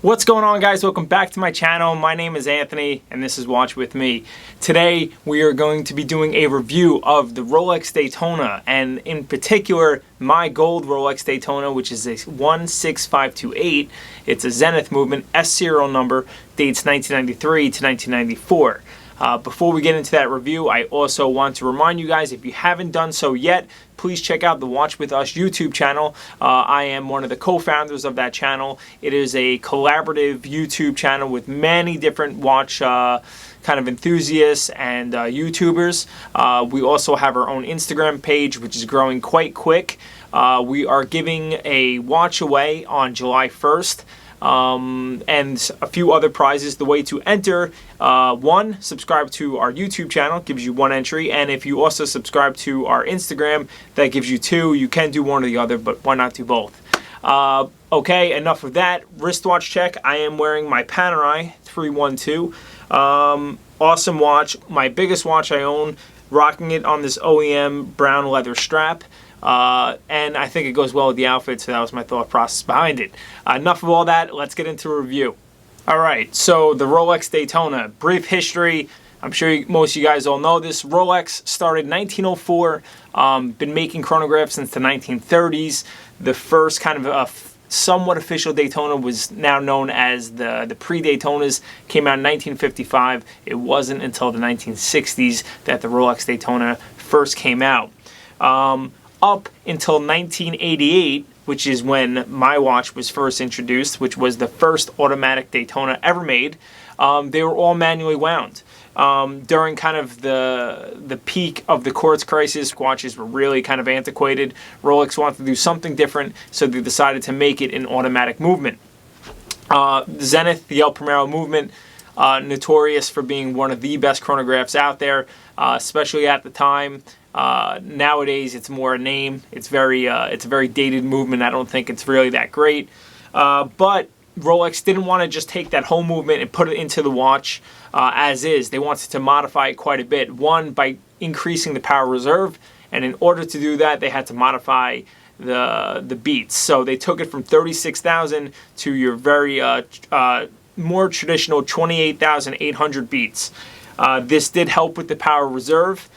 What's going on, guys? Welcome back to my channel. My name is Anthony and this is Watch With Me. Today we are going to be doing a review of the Rolex Daytona, and in particular my gold Rolex Daytona, which is a 16528. It's a Zenith movement, S serial number, dates 1993 to 1994. Before we get into that review, I also want to remind you guys, if you haven't done so yet, please check out the Watch With Us YouTube channel. I am one of the co-founders of that channel. It is a collaborative YouTube channel with many different watch kind of enthusiasts and YouTubers. We also have our own Instagram page, which is growing quite quick. We are giving a watch away on July 1st. And a few other prizes. The way to enter: one, subscribe to our YouTube channel, gives you one entry, and if you also subscribe to our Instagram, that gives you two. You can do one or the other, but why not do both? Okay, enough of that. Wristwatch check. I am wearing my Panerai 312. Awesome watch, my biggest watch I own, rocking it on this OEM brown leather strap. And I think it goes well with the outfit, so that was my thought process behind it. Enough of all that, let's get into a review. Alright, so the Rolex Daytona, brief history. I'm sure most of you guys all know this. Rolex started in 1904, been making chronographs since the 1930s. The first kind of somewhat official Daytona was now known as the pre-Daytonas, came out in 1955. It wasn't until the 1960s that the Rolex Daytona first came out. Up until 1988, which is when my watch was first introduced, which was the first automatic Daytona ever made, they were all manually wound. During kind of the peak of the quartz crisis, watches were really kind of antiquated. Rolex wanted to do something different, so they decided to make it an automatic movement. The Zenith, the El Primero movement, notorious for being one of the best chronographs out there, especially at the time. Nowadays, it's more a name. It's a very dated movement. I don't think it's really that great. But Rolex didn't want to just take that whole movement and put it into the watch as is. They wanted to modify it quite a bit. One, by increasing the power reserve, and in order to do that, they had to modify the beats. So they took it from 36,000 to your very more traditional 28,800 beats. This did help with the power reserve.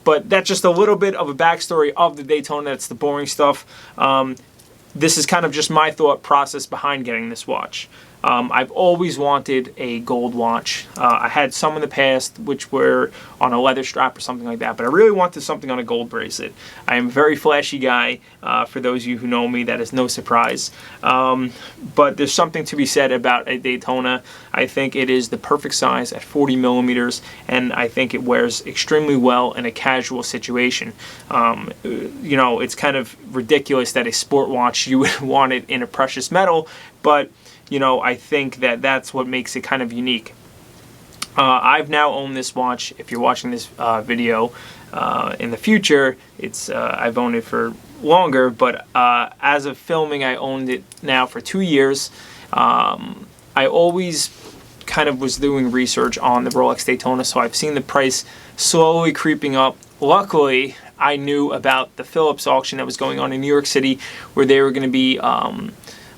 But that's just a little bit of a backstory of the Daytona. That's the boring stuff. This is kind of just my thought process behind getting this watch. I've always wanted a gold watch. I had some in the past which were on a leather strap or something like that, but I really wanted something on a gold bracelet. I am a very flashy guy. For those of you who know me, that is no surprise. But there's something to be said about a Daytona. I think it is the perfect size at 40 millimeters, and I think it wears extremely well in a casual situation. You know, it's kind of ridiculous that a sport watch, you would want it in a precious metal, but you know, I think that that's what makes it kind of unique. I've now owned this watch. If you're watching this video in the future, I've owned it for longer, but as of filming, I owned it now for 2 years. I always kind of was doing research on the Rolex Daytona, so I've seen the price slowly creeping up. Luckily, I knew about the Phillips auction that was going on in New York City, where they were going to be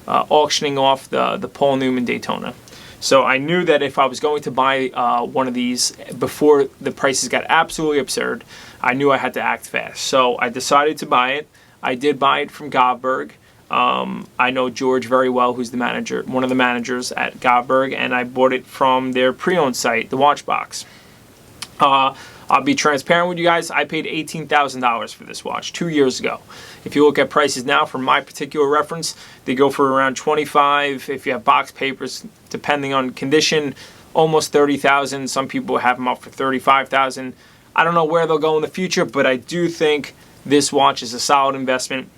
auctioning off the Paul Newman Daytona. So I knew that if I was going to buy one of these before the prices got absolutely absurd, I knew I had to act fast. So I decided to buy it. I did buy it from Govberg. I know George very well, who's the manager, one of the managers at Govberg, and I bought it from their pre-owned site, the Watchbox. I'll be transparent with you guys. I paid $18,000 for this watch 2 years ago. If you look at prices now, from my particular reference, they go for around $25,000. If you have box papers, depending on condition, almost $30,000. Some people have them up for $35,000. I don't know where they'll go in the future, but I do think this watch is a solid investment.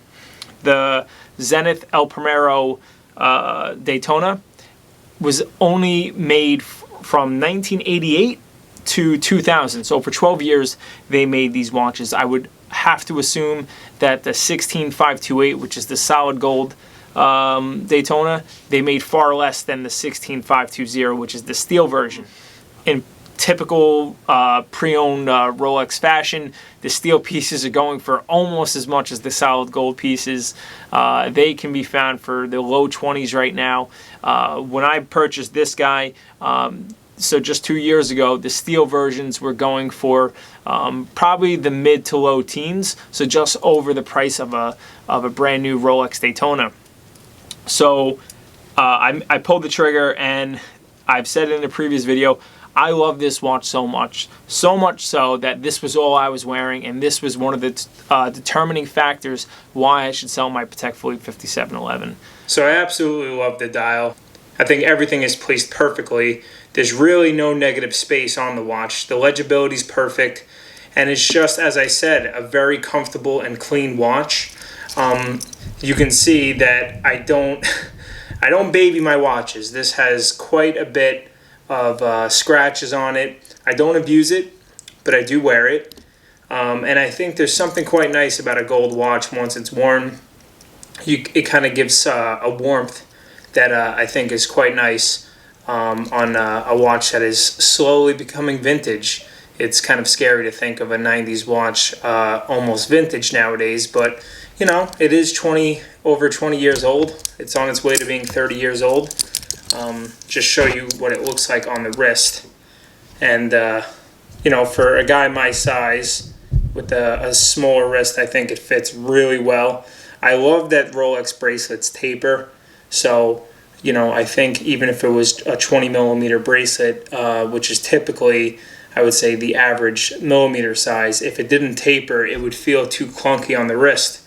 The Zenith El Primero Daytona was only made from 1988 to 2000. So for 12 years they made these watches. I would have to assume that the 16528, which is the solid gold Daytona, they made far less than the 16520, which is the steel version. In typical pre-owned Rolex fashion. The steel pieces are going for almost as much as the solid gold pieces. They can be found for the low 20s right now. When I purchased this guy, so just 2 years ago, the steel versions were going for probably the mid to low teens, so just over the price of a brand new Rolex Daytona. So I pulled the trigger, and I've said it in a previous video, I love this watch so much so that this was all I was wearing, and this was one of the determining factors why I should sell my Patek Philippe 5711. So I absolutely love the dial. I think everything is placed perfectly. There's really no negative space on the watch. The legibility is perfect, and it's just, as I said, a very comfortable and clean watch. You can see that I don't baby my watches. This has quite a bit of scratches on it. I don't abuse it, but I do wear it. And I think there's something quite nice about a gold watch once it's worn. It kind of gives a warmth that I think is quite nice on a watch that is slowly becoming vintage. It's kind of scary to think of a 90s watch almost vintage nowadays, but you know, it is over 20 years old. It's on its way to being 30 years old. Just show you what it looks like on the wrist. And you know, for a guy my size with a smaller wrist, I think it fits really well. I love that Rolex bracelets taper, so you know, I think even if it was a 20 millimeter bracelet, which is typically, I would say, the average millimeter size, if it didn't taper, it would feel too clunky on the wrist.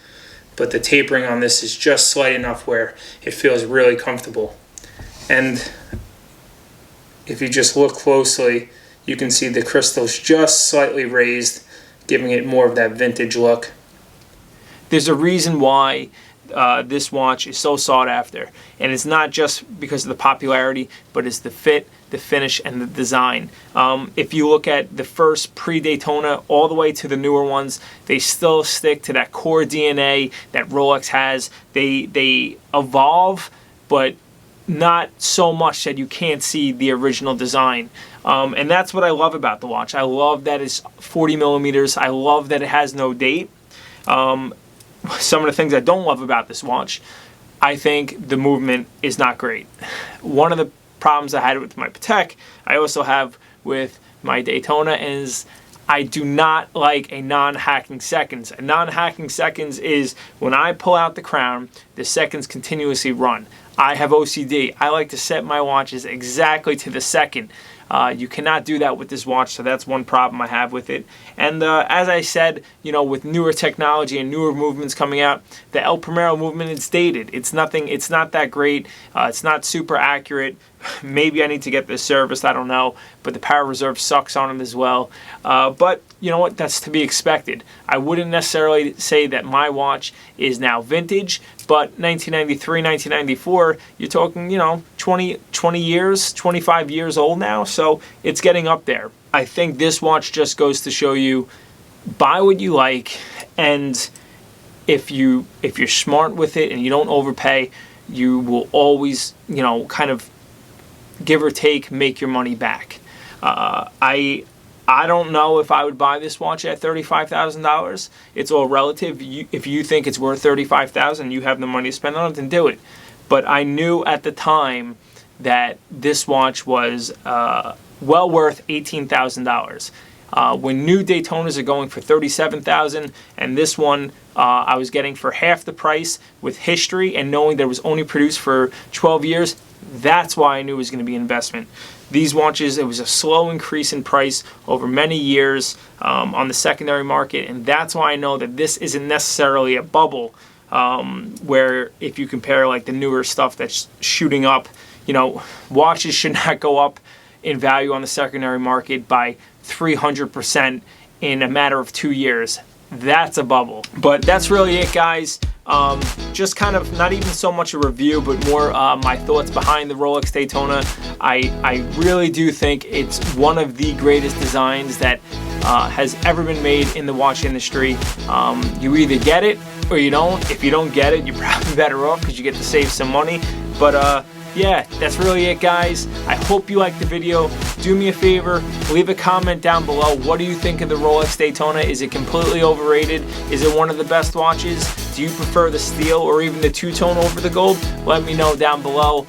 But the tapering on this is just slight enough where it feels really comfortable. And if you just look closely, you can see the crystals just slightly raised, giving it more of that vintage look. There's a reason why this watch is so sought after, and it's not just because of the popularity, but it's the fit, the finish, and the design. If you look at the first pre-Daytona all the way to the newer ones, they still stick to that core DNA that Rolex has. They evolve, but not so much that you can't see the original design. And that's what I love about the watch. I love that it's 40 millimeters. I love that it has no date. Some of the things I don't love about this watch, I think the movement is not great. One of the problems I had with my Patek, I also have with my Daytona, is I do not like a non-hacking seconds. A non-hacking seconds is when I pull out the crown, the seconds continuously run. I have OCD. I like to set my watches exactly to the second. You cannot do that with this watch, so that's one problem I have with it. And as I said, you know, with newer technology and newer movements coming out, the El Primero movement is dated. It's nothing. It's not that great. It's not super accurate. Maybe I need to get this serviced. I don't know. But the power reserve sucks on it as well. But you know what? That's to be expected. I wouldn't necessarily say that my watch is now vintage, but 1993, 1994, you're talking, you know, 20 years, 25 years old now, so it's getting up there. I think this watch just goes to show you, buy what you like, and if you're smart with it and you don't overpay, you will always, you know, kind of give or take, make your money back. I don't know if I would buy this watch at $35,000. It's all relative. If you think it's worth $35,000, you have the money to spend on it, then do it. But I knew at the time that this watch was well worth $18,000. When new Daytonas are going for $37,000, and this one I was getting for half the price with history and knowing that it was only produced for 12 years, that's why I knew it was going to be an investment. These watches, it was a slow increase in price over many years on the secondary market, and that's why I know that this isn't necessarily a bubble where if you compare like the newer stuff that's shooting up, you know, watches should not go up in value on the secondary market by 300% in a matter of 2 years. That's a bubble. But that's really it, guys. Just kind of not even so much a review, but more my thoughts behind the Rolex Daytona. I really do think it's one of the greatest designs that has ever been made in the watch industry. You either get it or you don't. If you don't get it, you're probably better off because you get to save some money. But yeah, that's really it, guys. I hope you liked the video. do me a favor, leave a comment down below. What do you think of the Rolex Daytona? Is it completely overrated? Is it one of the best watches? Do you prefer the steel or even the two-tone over the gold? Let me know down below.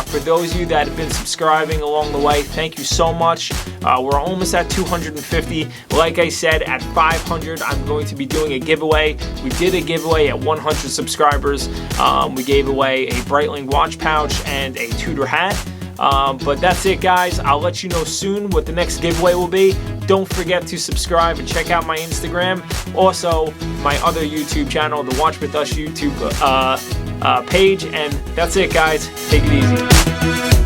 For those of you that have been subscribing along the way, thank you so much. We're almost at 250. Like I said, at 500, I'm going to be doing a giveaway. We did a giveaway at 100 subscribers. We gave away a Breitling watch pouch and a Tudor hat. But that's it, guys. I'll let you know soon what the next giveaway will be. Don't forget to subscribe and check out my Instagram. Also, my other YouTube channel, the Watch With Us YouTube page. And that's it, guys. Take it easy.